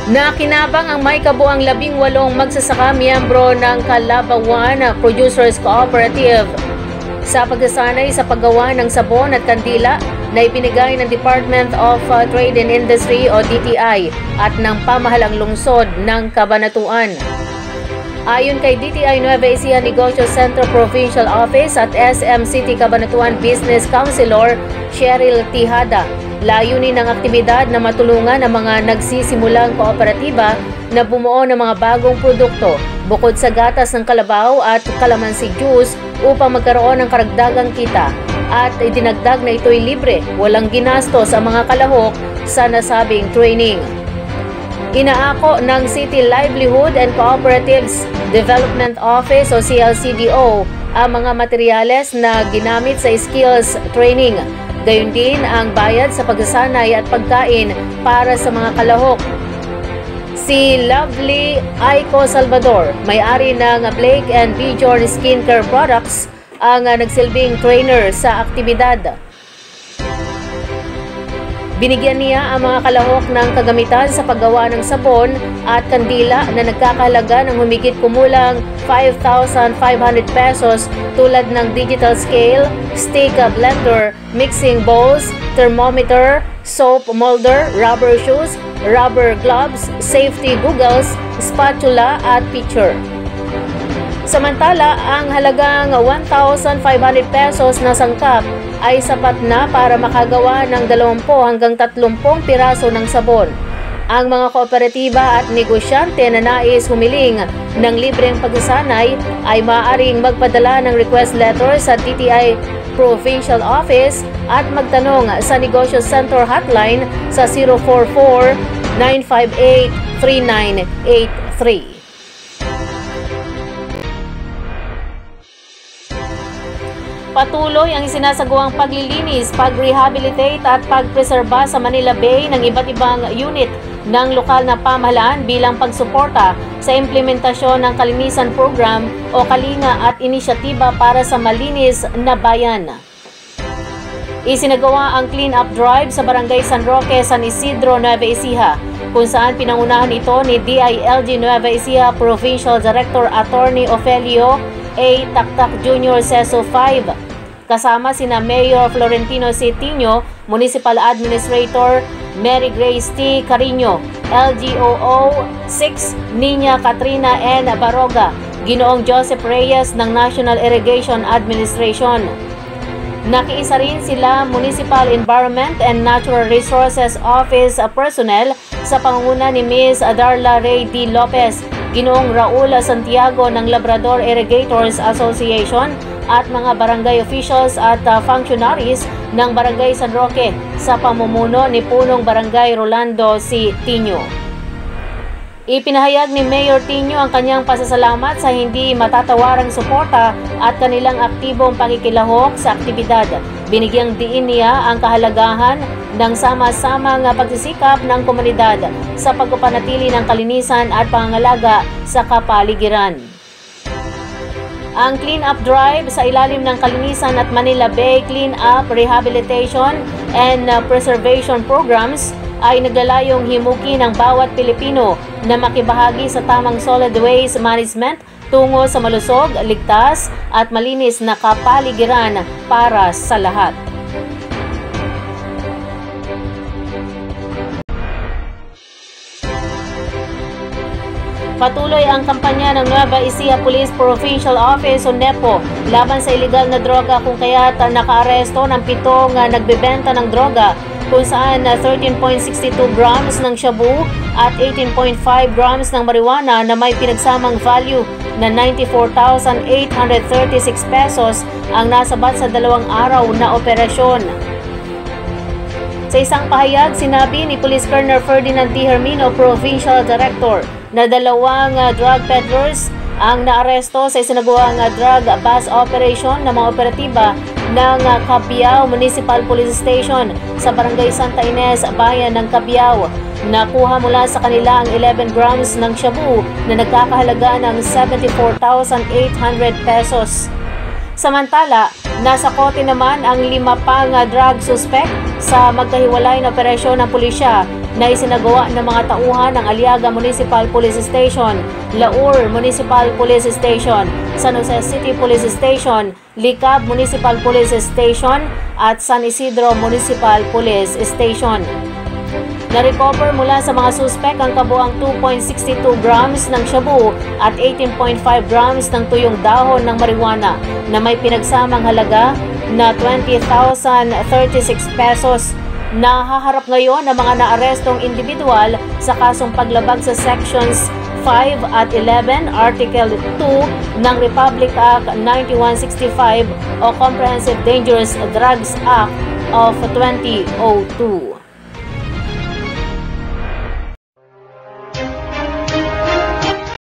Nakinabang ang may kabuang 18 magsasaka miyembro ng Calabawan Producers Cooperative sa pagsasanay sa paggawa ng sabon at kandila na ibinigay ng Department of Trade and Industry o DTI at ng pamahalang lungsod ng Cabanatuan. Ayon kay DTI Nueva Ecija Negosyo Center Provincial Office at SM City Cabanatuan Business Councilor Cheryl Tihada, layunin ng aktibidad na matulungan ang mga nagsisimulang kooperatiba na bumuo ng mga bagong produkto bukod sa gatas ng kalabaw at kalamansi juice upang magkaroon ng karagdagang kita, at idinagdag na ito'y libre, walang ginastos ang mga kalahok sa nasabing training. Inaako ng City Livelihood and Cooperatives Development Office o CLCDO ang mga materyales na ginamit sa skills training. Gayon din ang bayad sa pagsasanay at pagkain para sa mga kalahok. Si Lovely Aiko Salvador, may-ari ng Blake and Bjorn Skincare Products, ang nagsilbing trainer sa aktibidad. Binigyan niya ang mga kalahok ng kagamitan sa paggawa ng sabon at kandila na nagkakahalaga ng humigit kumulang 5,500 pesos tulad ng digital scale, stick blender, mixing bowls, thermometer, soap molder, rubber shoes, rubber gloves, safety goggles, spatula at pitcher. Samantala, ang halagang 1,500 pesos na sangkap ay sapat na para makagawa ng 20 hanggang 30 piraso ng sabon. Ang mga kooperatiba at negosyante na nais humiling ng libreng pagsasanay ay maaaring magpadala ng request letter sa DTI Provincial Office at magtanong sa Negosyo Center Hotline sa 044-958-3983. Patuloy ang isinasagawang paglilinis, pag-rehabilitate at pagpreserba sa Manila Bay ng iba't ibang unit ng lokal na pamahalaan bilang pagsuporta sa implementasyon ng Kalinisan Program o Kalinga at inisyatiba para sa malinis na bayan. Isinagawa ang clean-up drive sa Barangay San Roque, San Isidro, Nueva Ecija, kung saan pinangunahan ito ni DILG Nueva Ecija Provincial Director Attorney Ofelio A. Taktak Jr. Seso 5, kasama sina Mayor Florentino C. Tino, Municipal Administrator Mary Grace T. Carino, LGOO 6 Nina Katrina N. Baroga, Ginoong Joseph Reyes ng National Irrigation Administration. Nakiisa rin sila Municipal Environment and Natural Resources Office personnel sa pangunguna ni Ms. Darla Ray D. Lopez, Ginoong Raul Santiago ng Labrador Irrigators Association at mga barangay officials at functionaries ng Barangay San Roque sa pamumuno ni Punong Barangay Rolando C. Tino. Ipinahayag ni Mayor Tino ang kanyang pasasalamat sa hindi matatawarang suporta at kanilang aktibong pakikilahok sa aktibidad. Binigyang diin niya ang kahalagahan ng sama-samang pagsisikap ng komunidad sa pagpapanatili ng kalinisan at pangangalaga sa kapaligiran. Ang clean-up drive sa ilalim ng Kalinisan at Manila Bay Clean-up, Rehabilitation and Preservation Programs ay naglalayong himukin ng bawat Pilipino na makibahagi sa tamang solid waste management tungo sa malusog, ligtas at malinis na kapaligiran para sa lahat. Patuloy ang kampanya ng Nueva Ecija Police Provincial Office o NEPO laban sa iligal na droga, kung kaya't nakaaresto ng 7 nagbebenta ng droga kung saan 13.62 grams ng shabu at 18.5 grams ng marijuana na may pinagsamang value na 94,836 pesos ang nasabat sa 2 araw na operasyon. Sa isang pahayag, sinabi ni Police Colonel Ferdinand D. Hermino, Provincial Director, na 2 drug peddlers ang naaresto sa isinagawang drug bust operation ng mga operatiba ng Cabiao Municipal Police Station sa Barangay Santa Ines, Bayan ng Cabiao. Nakuha mula sa kanila ang 11 grams ng shabu na nagkakahalaga ng 74,800 pesos. Samantala, nasa kote naman ang 5 pang drug suspect sa magkahiwalay na operasyon ng pulisya na isinagawa ng mga tauhan ng Aliaga Municipal Police Station, Laur Municipal Police Station, San Jose City Police Station, Licab Municipal Police Station at San Isidro Municipal Police Station. Na-recover mula sa mga suspek ang kabuang 2.62 grams ng shabu at 18.5 grams ng tuyong dahon ng marijuana na may pinagsamang halaga na 20,036 pesos. Nahaharap ngayon ang mga naarestong individual sa kasong paglabag sa Sections 5 at 11, Article 2 ng Republic Act 9165 o Comprehensive Dangerous Drugs Act of 2002.